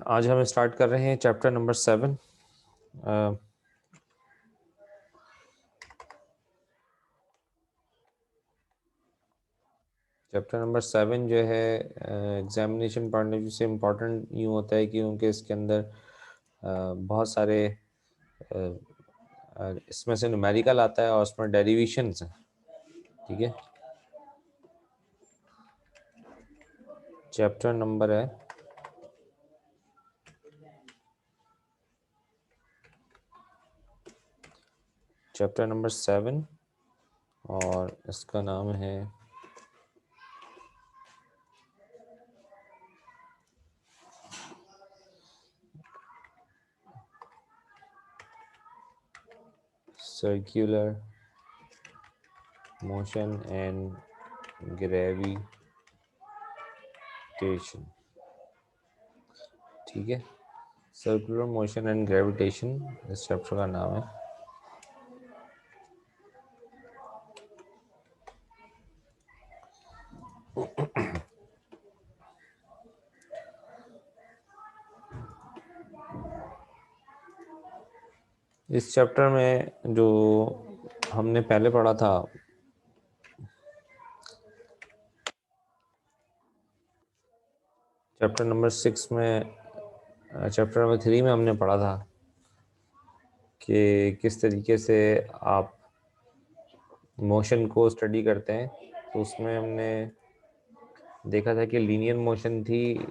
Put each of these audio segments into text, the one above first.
आज हम स्टार्ट कर रहे हैं चैप्टर नंबर 7। चैप्टर नंबर 7 जो है एग्जामिनेशन पॉइंट ऑफ व्यू से इम्पोर्टेंट यूँ होता है क्योंकि इसके अंदर बहुत सारे इसमें से न्यूमेरिकल आता है और उसमें डेरिवेशंस हैं। ठीक है, चैप्टर नंबर है चैप्टर नंबर 7 और इसका नाम है सर्कुलर मोशन एंड ग्रेविटेशन। ठीक है, सर्कुलर मोशन एंड ग्रेविटेशन इस चैप्टर का नाम है। इस चैप्टर में जो हमने पहले पढ़ा था, चैप्टर नंबर 6 में, चैप्टर नंबर 3 में हमने पढ़ा था कि किस तरीके से आप मोशन को स्टडी करते हैं। तो उसमें हमने देखा था कि लीनियर मोशन थी,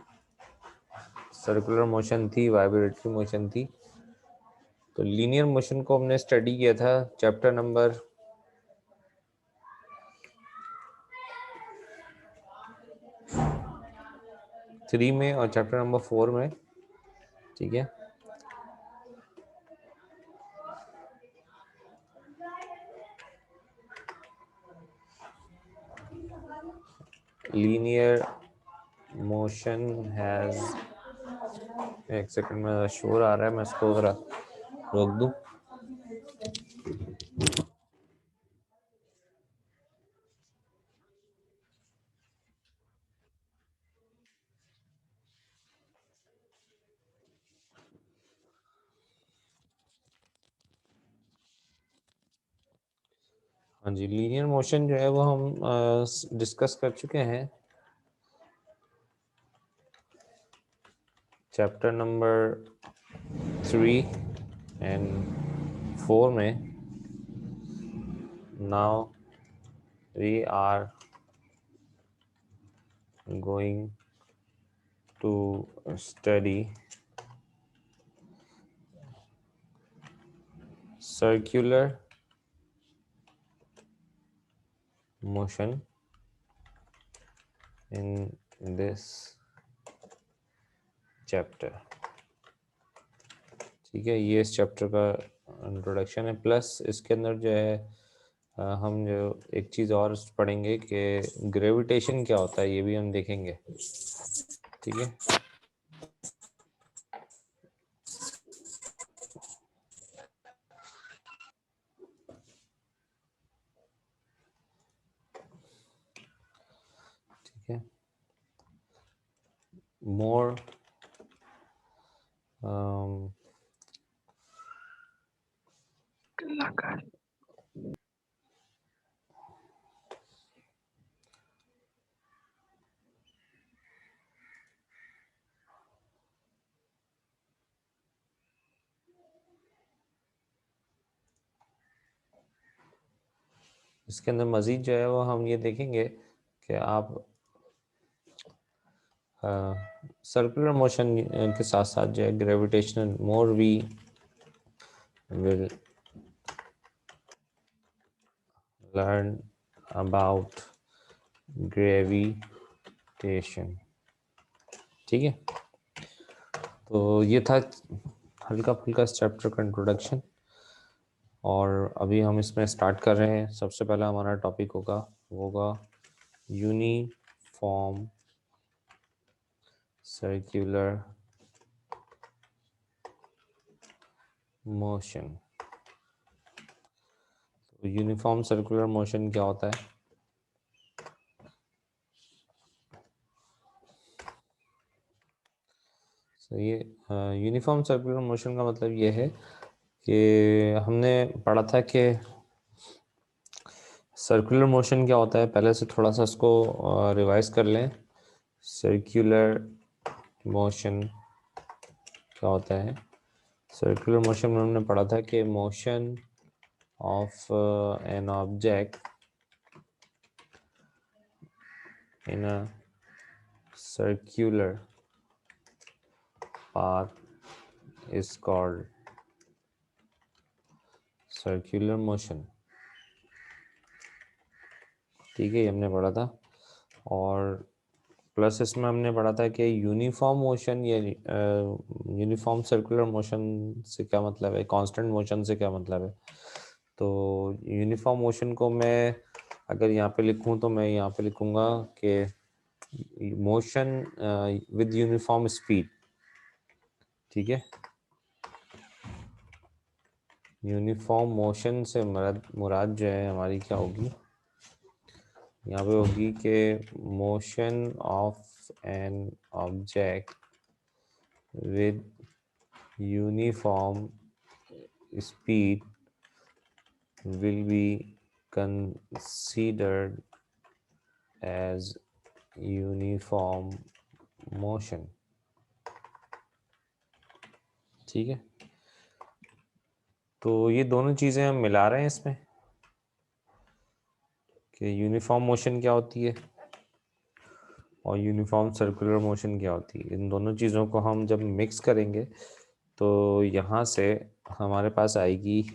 सर्कुलर मोशन थी, वाइब्रेटरी मोशन थी। तो लीनियर मोशन को हमने स्टडी किया था चैप्टर नंबर 3 में और चैप्टर नंबर 4 में। ठीक है, लीनियर मोशन हैज, एक सेकंड में शोर आ रहा है, मैं इसको जरा रोक दूं। हाँ जी, लीनियर मोशन जो है वो हम डिस्कस कर चुके हैं चैप्टर नंबर 3 एंड 4 में। Now we are going to study circular motion in this chapter। ठीक है, ये इस चैप्टर का इंट्रोडक्शन है। प्लस इसके अंदर जो है हम जो एक चीज़ और पढ़ेंगे कि ग्रेविटेशन क्या होता है, ये भी हम देखेंगे। ठीक है, ठीक है, मोर इसके अंदर मज़ीद जो है वो हम ये देखेंगे कि आप सर्कुलर मोशन के साथ साथ जो है gravitational, more we will learn about gravitation. ठीक है, तो ये था हल्का फुल्का इस चैप्टर का इंट्रोडक्शन और अभी हम इसमें स्टार्ट कर रहे हैं। सबसे पहला हमारा टॉपिक होगा यूनिफॉर्म सर्कुलर मोशन। तो यूनिफॉर्म सर्कुलर मोशन क्या होता है? So, ये यूनिफॉर्म सर्कुलर मोशन का मतलब ये है कि हमने पढ़ा था कि सर्कुलर मोशन क्या होता है। पहले से थोड़ा सा इसको रिवाइज कर लें। सर्कुलर मोशन क्या होता है? सर्कुलर मोशन में हमने पढ़ा था कि motion of an object in a circular path is called circular motion। ठीक है, ये हमने पढ़ा था। और प्लस इसमें हमने पढ़ा था कि यूनिफॉर्म मोशन या यूनिफॉर्म सर्कुलर मोशन से क्या मतलब है, कांस्टेंट मोशन से क्या मतलब है। तो यूनिफॉर्म मोशन को मैं अगर यहाँ पे लिखूँ तो मैं यहाँ पे लिखूँगा कि मोशन विद यूनिफॉर्म स्पीड। ठीक है, यूनिफॉर्म मोशन से मुराद जो है हमारी क्या होगी, यहाँ पे होगी कि motion of an object with uniform speed will be considered as uniform motion। ठीक है, तो ये दोनों चीज़ें हम मिला रहे हैं इसमें कि यूनिफॉर्म मोशन क्या होती है और यूनिफॉर्म सर्कुलर मोशन क्या होती है। इन दोनों चीज़ों को हम जब मिक्स करेंगे तो यहाँ से हमारे पास आएगी,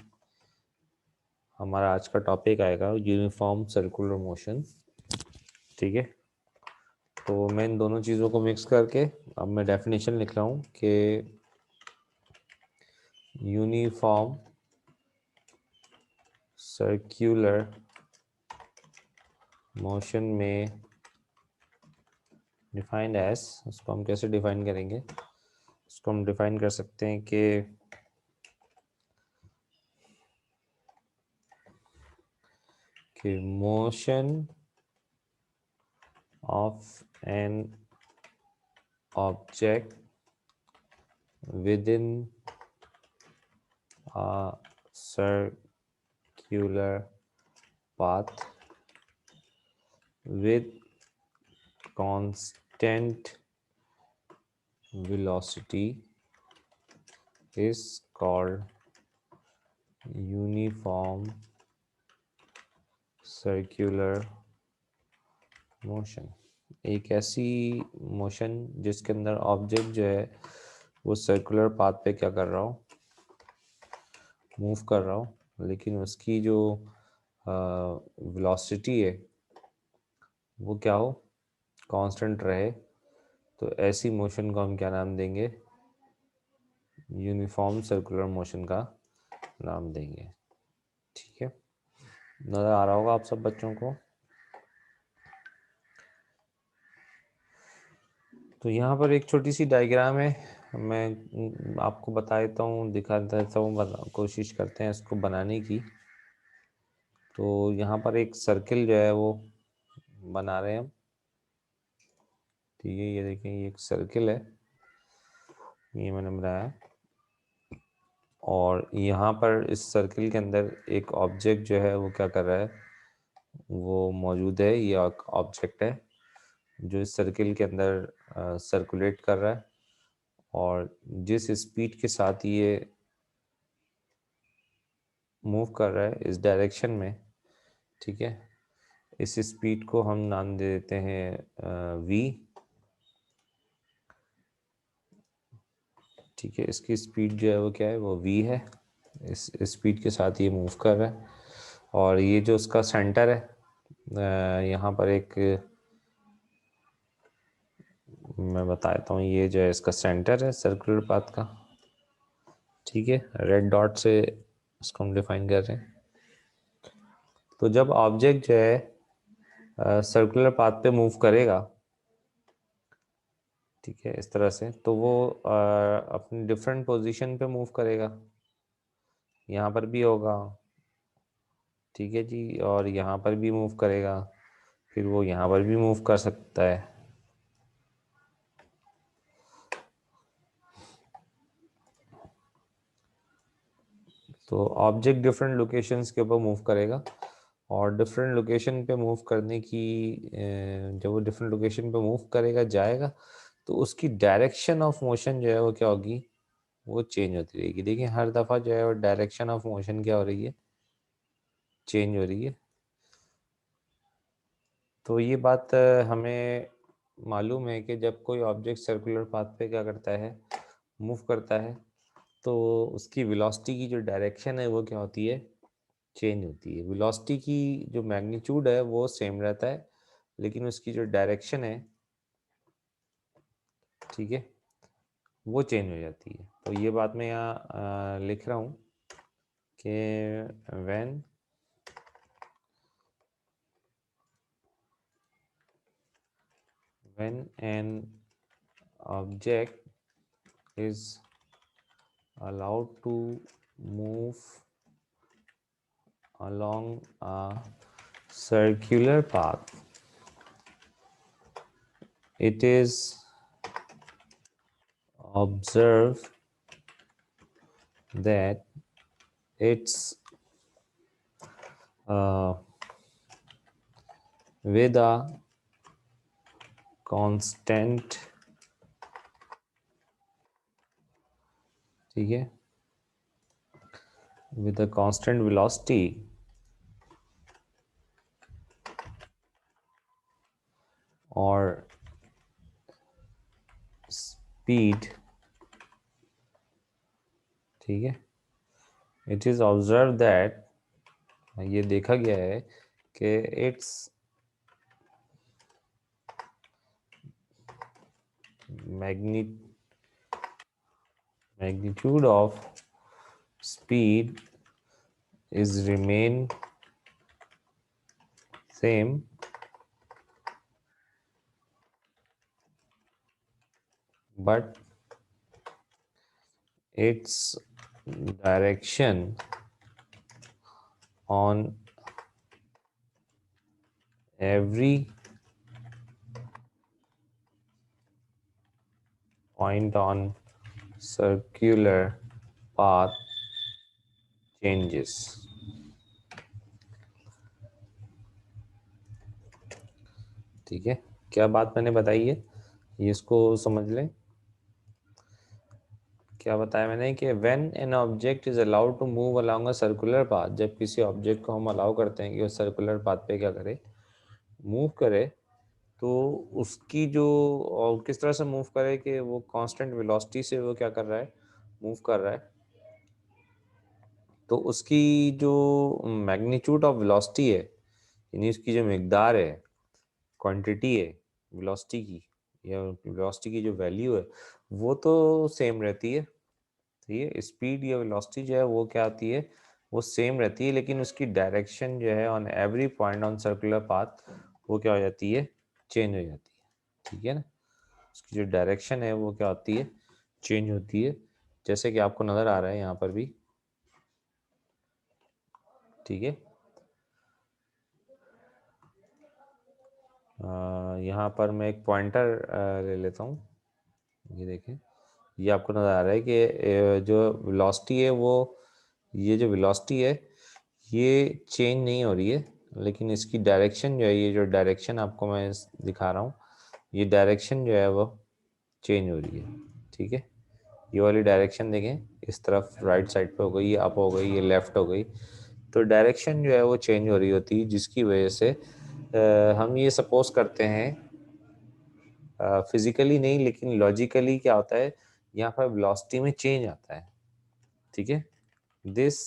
हमारा आज का टॉपिक आएगा यूनिफॉर्म सर्कुलर मोशन। ठीक है, तो मैं इन दोनों चीज़ों को मिक्स करके अब मैं डेफिनेशन लिख रहा हूँ कि यूनिफॉर्म सर्कुलर मोशन में डिफाइंड एज, उसको हम कैसे डिफाइन करेंगे, उसको हम डिफाइन कर सकते हैं कि motion of an object with in a circular path with constant velocity is called uniform circular motion। एक ऐसी मोशन जिसके अंदर ऑब्जेक्ट जो है वो सर्कुलर पाथ पे क्या कर रहा हो, मूव कर रहा हो, लेकिन उसकी जो वेलोसिटी है वो क्या हो, कांस्टेंट रहे। तो ऐसी मोशन को हम क्या नाम देंगे, यूनिफॉर्म सर्कुलर मोशन का नाम देंगे। ठीक है, नज़र आ रहा होगा आप सब बच्चों को। तो यहाँ पर एक छोटी सी डायग्राम है, मैं आपको बता देता हूँ, दिखा देता हूँ, कोशिश करते हैं इसको बनाने की। तो यहाँ पर एक सर्किल जो है वो बना रहे हैं हम। ठीक है, ये देखें, ये एक सर्किल है, ये मैंने बनाया। और यहाँ पर इस सर्किल के अंदर एक ऑब्जेक्ट जो है वो क्या कर रहा है, वो मौजूद है। ये ऑब्जेक्ट है जो इस सर्किल के अंदर सर्कुलेट कर रहा है, और जिस स्पीड के साथ ये मूव कर रहा है इस डायरेक्शन में, ठीक है, इस स्पीड को हम नाम दे देते हैं v। ठीक है, इसकी स्पीड जो है वो क्या है, वो v है। इस स्पीड के साथ ये मूव कर रहा है। और ये जो उसका सेंटर है, यहाँ पर एक मैं बता देता हूँ, ये जो है इसका सेंटर है सर्कुलर पाथ का। ठीक है, रेड डॉट से इसको हम डिफाइन कर रहे हैं। तो जब ऑब्जेक्ट जो है सर्कुलर पाथ पे मूव करेगा, ठीक है, इस तरह से, तो वो अपनी डिफरेंट पोजीशन पे मूव करेगा। यहाँ पर भी होगा, ठीक है जी, और यहाँ पर भी मूव करेगा, फिर वो यहाँ पर भी मूव कर सकता है। तो ऑब्जेक्ट डिफरेंट लोकेशंस के ऊपर मूव करेगा, और डिफरेंट लोकेशन पे मूव करने की जब वो डिफरेंट लोकेशन पे मूव करेगा जाएगा, तो उसकी डायरेक्शन ऑफ मोशन जो है वो क्या होगी, वो चेंज होती रहेगी। देखिए हर दफ़ा जो है वो डायरेक्शन ऑफ मोशन क्या हो रही है, चेंज हो रही है। तो ये बात हमें मालूम है कि जब कोई ऑब्जेक्ट सर्कुलर पाथ पे क्या करता है, मूव करता है, तो उसकी वेलोसिटी की जो डायरेक्शन है वो क्या होती है, चेंज होती है। वेलोसिटी की जो मैग्नीट्यूड है वो सेम रहता है, लेकिन उसकी जो डायरेक्शन है, ठीक है, वो चेंज हो जाती है। तो ये बात मैं यहाँ लिख रहा हूँ कि when an object is allowed to move along a circular path, it is observed that it's with a constant, ठीक है, with a constant velocity or speed, ठीक है, it is observed that, ये देखा गया है कि its magnitude of speed is remain same, but its direction on every point on circular path changes। ठीक है, क्या बात मैंने बताई है, ये इसको समझ लें। क्या बताया मैंने कि when an object is allowed to move along a circular path, जब किसी ऑब्जेक्ट को हम अलाउ करते हैं कि वो सर्कुलर पाथ पे क्या करे, मूव करे, तो उसकी जो, और किस तरह से मूव करे कि वो कांस्टेंट वेलोसिटी से वो क्या कर रहा है, मूव कर रहा है, तो उसकी जो मैग्नीट्यूड ऑफ वेलोसिटी है, यानी उसकी जो मिकदार है, क्वांटिटी है वेलोसिटी की, या वेलोसिटी की जो वैल्यू है, वो तो सेम रहती है। ठीक है, स्पीड या वेलोसिटी जो है वो क्या आती है, वो सेम रहती है, लेकिन उसकी डायरेक्शन जो है on every point on circular path वो क्या हो जाती है, चेंज हो जाती है। ठीक है ना, उसकी जो डायरेक्शन है वो क्या होती है, चेंज होती है, जैसे कि आपको नज़र आ रहा है यहाँ पर भी। ठीक है, यहाँ पर मैं एक पॉइंटर ले लेता हूँ, ये देखें, ये आपको नज़र आ रहा है कि जो वेलोसिटी है वो, ये जो वेलोसिटी है ये चेंज नहीं हो रही है, लेकिन इसकी डायरेक्शन जो है, ये जो डायरेक्शन आपको मैं दिखा रहा हूँ, ये डायरेक्शन जो है वो चेंज हो रही है। ठीक है, ये वाली डायरेक्शन देखें, इस तरफ राइट साइड पे हो गई, ये अप हो गई, ये लेफ्ट हो गई, तो डायरेक्शन जो है वो चेंज हो रही होती है, जिसकी वजह से हम ये सपोज करते हैं, फिजिकली नहीं लेकिन लॉजिकली क्या होता है, यहाँ पर वेलोसिटी में चेंज आता है। ठीक है, this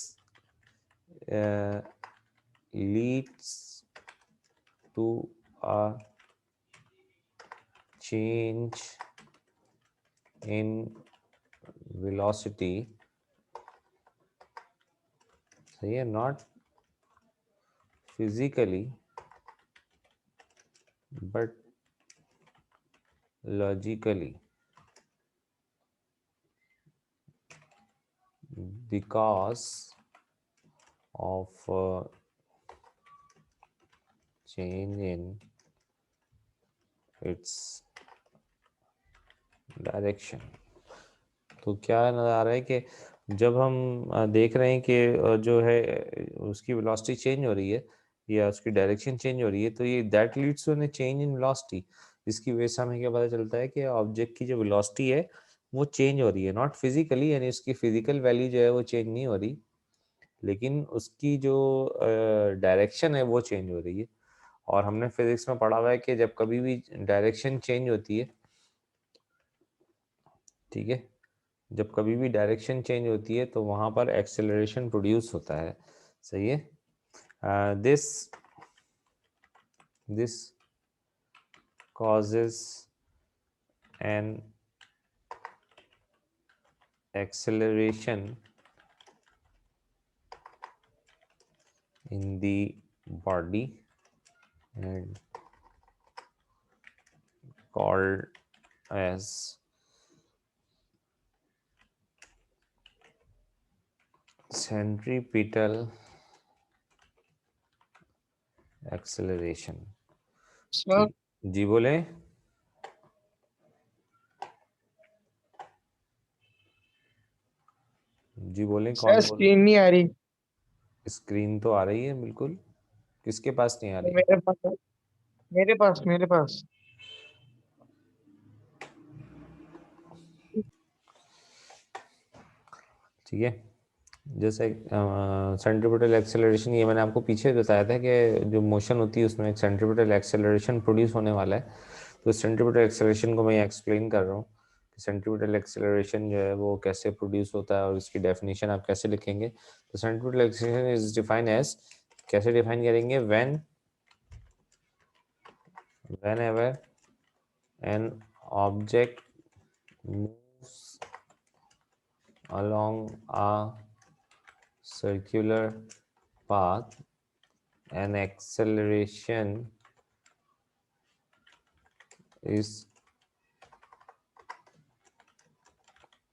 leads to a change in velocity, सही है, not physically but logically, because of change in its direction. तो क्या नजर आ रहा है कि जब हम देख रहे हैं कि जो है उसकी वेलोसिटी चेंज हो रही है या उसकी डायरेक्शन चेंज हो रही है, तो ये that leads to change in velocity. इसकी वजह से हमें क्या पता चलता है कि ऑब्जेक्ट की जो वेलोसिटी है वो चेंज हो रही है, नॉट फिजिकली, यानी उसकी फिजिकल वैल्यू जो है वो चेंज नहीं हो रही, लेकिन उसकी जो डायरेक्शन है वो चेंज हो रही है। और हमने फिजिक्स में पढ़ा हुआ है कि जब कभी भी डायरेक्शन चेंज होती है, ठीक है, जब कभी भी डायरेक्शन चेंज होती है तो वहां पर एक्सेलरेशन प्रोड्यूस होता है। सही है। This this causes an acceleration in the body and called as centripetal acceleration। Sir ji बोले। जी बोले, सर कौन बोल। स्क्रीन नहीं आ रही। स्क्रीन तो आ रही है बिल्कुल, किसके पास नहीं आ रही? मेरे पास, मेरे पास। ठीक है। जैसे सेंट्रीपिटल एक्सेलरेशन, ये मैंने आपको पीछे बताया था कि जो मोशन होती है उसमें एक सेंट्रीपिटल एक्सेलरेशन प्रोड्यूस होने वाला है। तो सेंट्रीपिटल एक्सेलरेशन को मैं एक्सप्लेन कर रहा हूँ कि सेंट्रीपिटल एक्सेलरेशन जो है वो कैसे प्रोड्यूस होता है और इसकी डेफिनेशन आप कैसे लिखेंगे। तो centripetal acceleration is define as, कैसे डिफाइन करेंगे, whenever an object moves along a circular path, an acceleration is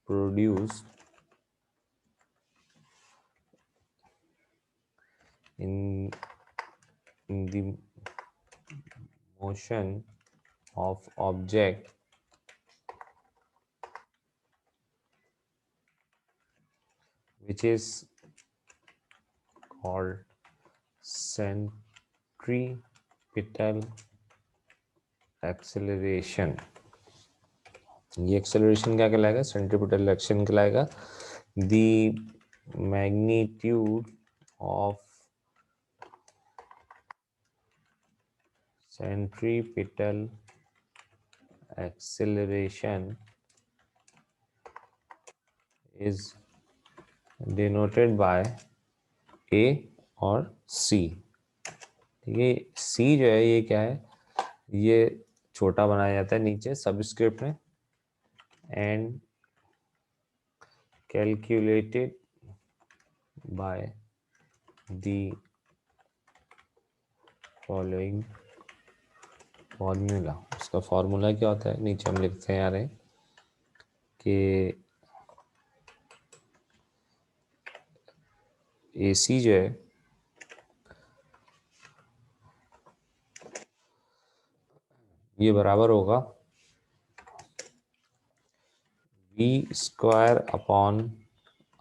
produced in, in the motion of object which is called centripetal acceleration। ये acceleration क्या कहलाएगा? Centripetal action कहलाएगा। The magnitude of centripetal acceleration is denoted by A और C। ठीक है, C जो है ये क्या है, ये छोटा बनाया जाता है नीचे सबस्क्रिप्ट में, and calculated by the following formula. उसका फॉर्मूला क्या होता है, नीचे हम लिखते हैं आ रहे हैं कि AC जो है ये बराबर होगा V स्क्वायर अपॉन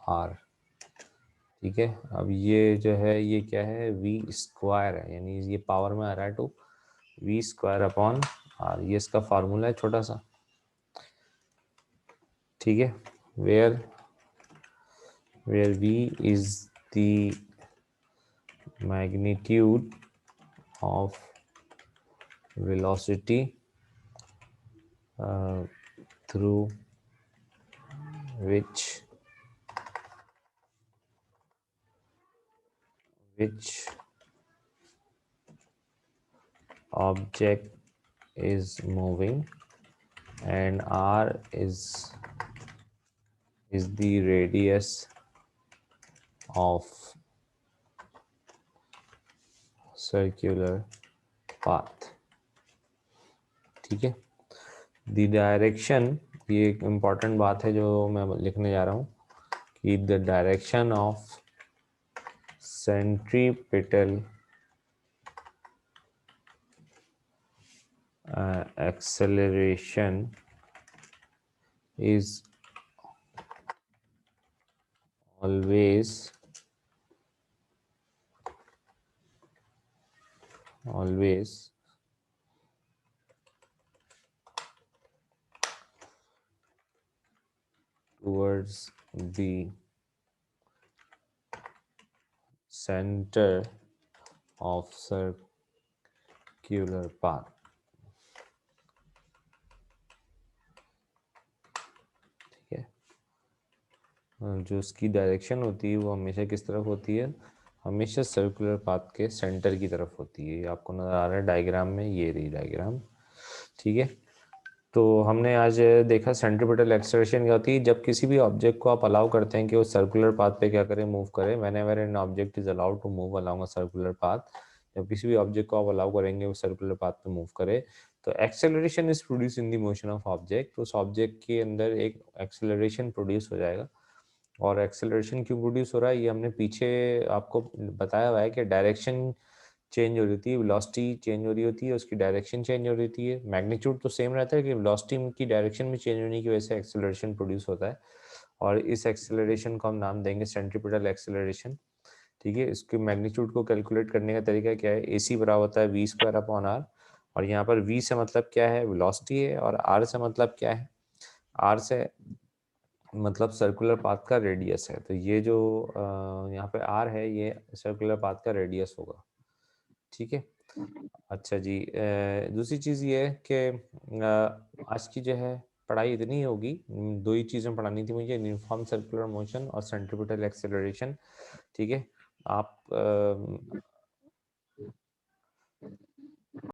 R। ठीक है, अब ये जो है ये क्या है, V स्क्वायर है, यानी ये पावर में आ रहा है तो V स्क्वायर अपॉन R, ये इसका फार्मूला है छोटा सा। ठीक है, where V is the magnitude of velocity through which object is moving, and R is the radius of circular path। ठीक है, द डायरेक्शन, ये एक इम्पॉर्टेंट बात है जो मैं लिखने जा रहा हूँ कि the direction of centripetal acceleration is always towards the center of circular path. ठीक है, जो उसकी डायरेक्शन होती है वो हमेशा किस तरफ होती है, हमेशा सर्कुलर पाथ के सेंटर की तरफ होती है। आपको नज़र आ रहा है डायग्राम में, ये रही डायग्राम। ठीक है, तो हमने आज देखा सेंट्रीपिटल एक्सेलरेशन क्या होती है। जब किसी भी ऑब्जेक्ट को आप अलाउ करते हैं कि वो सर्कुलर पाथ पे क्या करें, मूव करें, whenever an object is allowed to move along a circular path, जब किसी भी ऑब्जेक्ट को आप अलाउ करेंगे वो सर्कुलर पाथ पे मूव करे, तो acceleration is produce in the motion of object. उस ऑब्जेक्ट के अंदर एक एक्सेलरेशन प्रोड्यूस हो जाएगा। और एक्सेलरेशन क्यों प्रोड्यूस हो रहा है, ये हमने पीछे आपको बताया हुआ है कि डायरेक्शन चेंज हो रही होती है, वेलोसिटी चेंज हो रही होती है, उसकी डायरेक्शन चेंज हो रही होती है। मैग्नीट्यूड तो सेम रहता है कि वेलोसिटी की डायरेक्शन में चेंज होने की वजह से एक्सेलरेशन प्रोड्यूस होता है, और इस एक्सेलरेशन को हम नाम देंगे सेंट्रीपिटल एक्सेलरेशन। ठीक है, इसके मैग्नीट्यूड को कैलकुलेट करने का तरीका क्या है, AC बराबर होता है v²/r, और यहाँ पर v से मतलब क्या है, वेलोसिटी है, और r से मतलब क्या है, r से मतलब सर्कुलर पाथ का रेडियस है। तो ये जो यहाँ पे r है, ये सर्कुलर पाथ का रेडियस होगा। ठीक है, अच्छा जी, दूसरी चीज़ ये है कि आज की जो है पढ़ाई इतनी होगी, दो ही चीज़ें पढ़ानी थी मुझे, यूनिफॉर्म सर्कुलर मोशन और सेंट्रीपिटल एक्सेलरेशन। ठीक है, आप